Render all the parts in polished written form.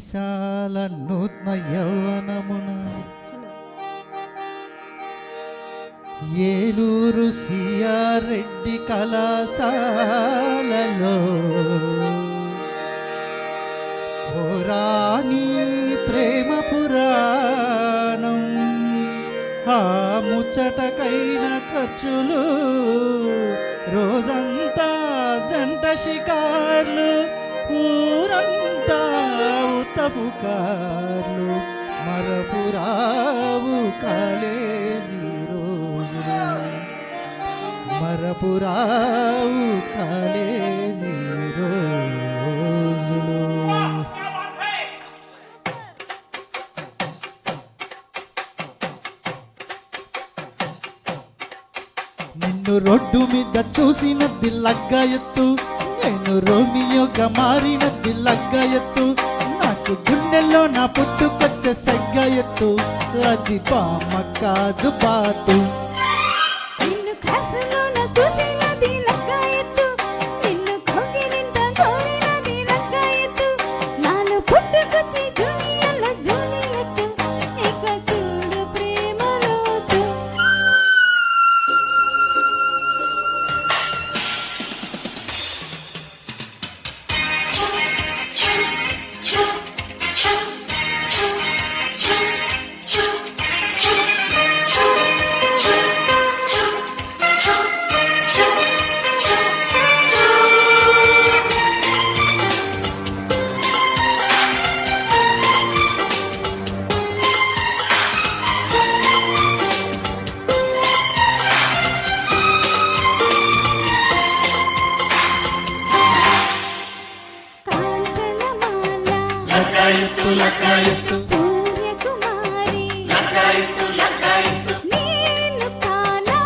మీసాల నూత్న యౌవనమున ఏలూరు సియారెడ్డి కళాశాలలో పురాణి ప్రేమ పురాణం ఆ ముచ్చటకైన ఖర్చులు రోజంతా జంట షికార్లు ఊరంతా ఉత్తపుకార్లు మరపురావు కాలేజీ రోజులు మరపురావు కాలేజీ రోజులు. నిన్ను రోడ్డు మీద చూసినది లగ్గ ఎత్తు, నేను రోమియోగా మారినది లగ్గ ఎత్తు, నాకు గుండెల్లో నా పుట్టుకొచ్చే సగ్గ ఎత్తు, అది బామ్మ కాదు బాతు. సూర్యకుమారి నేను కానా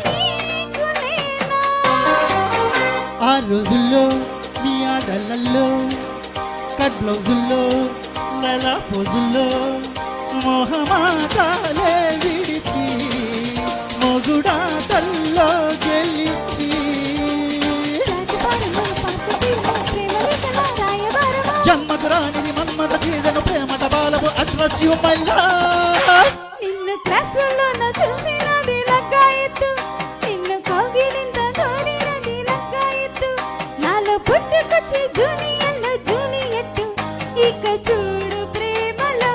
నీకు నేనా. ఆ రోజుల్లో నీ ఆటలల్లో కట్ బ్లౌజుల్లో లలా పోజుల్లో మొహమాటాలే విడిచి మొగుడాటల్లో గెలిచి జన్మకురానిది మన్మథ చీదను ప్రేమట బాలము అడ్రస్ యు మై లవ్. నిన్ను క్లాసులోన చూసినది లగ్గాయత్తు, నిన్ను కౌగిలింత కోరినది లగ్గాయత్తు, నాలో పుట్టుకొచ్చి జూనియర్లో జూలియట్టు, ఇక చూడు ప్రేమలో.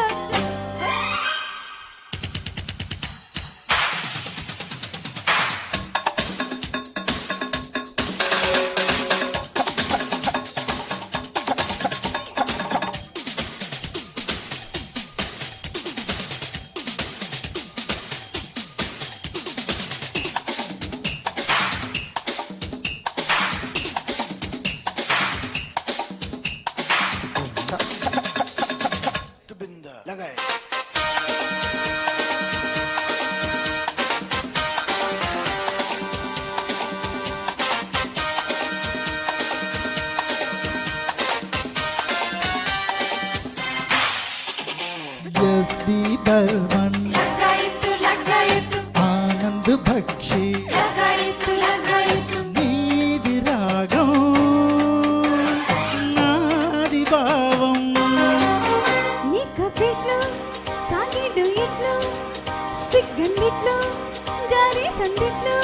लगाए ఎస్డి బర్మన్ ఆనంద్ భక్షి నీది రాగం నాది భావం. నీకపిట్లు సాగిడు ఇట్లు సిగ్గండిట్లు జారి సందిట్లు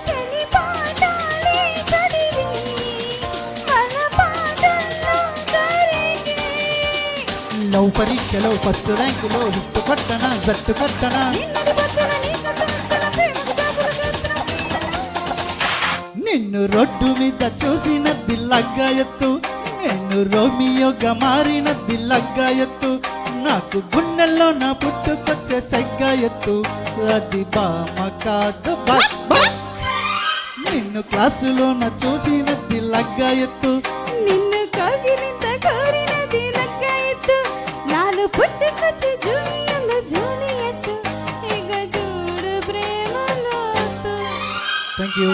చలి పాఠాలే చదివి మన పాఠంలో కరిగి లవ్ పరీక్షలో ఫస్ట్ ర్యాంకులో హిట్టు కొట్టనా జట్టు కట్టనా. నిన్నటి బతుల నీ కథల ప్రేమకు జాబులు చేస్తున్నా. నిన్ను రోడ్డు మీద చూసినది లగ్గ ఎత్తు, నేను రోమియోగా మారినది లగ్గ ఎత్తు, నాకు గుండెల్లో నా పుట్టుకొచ్చే సగ్గ ఎత్తు, అది బామ్మ కాదు బాతు. నిన్ను క్లాసులోన చూసినది లగ్గ ఎత్తు, నిన్ను కౌగిలింత కోరినది లగ్గాయత్తు, నాలో పుట్టుకొచ్చి జూనియర్లో జూలియట్టు, ఇక చూడు ప్రేమలో. Thank you.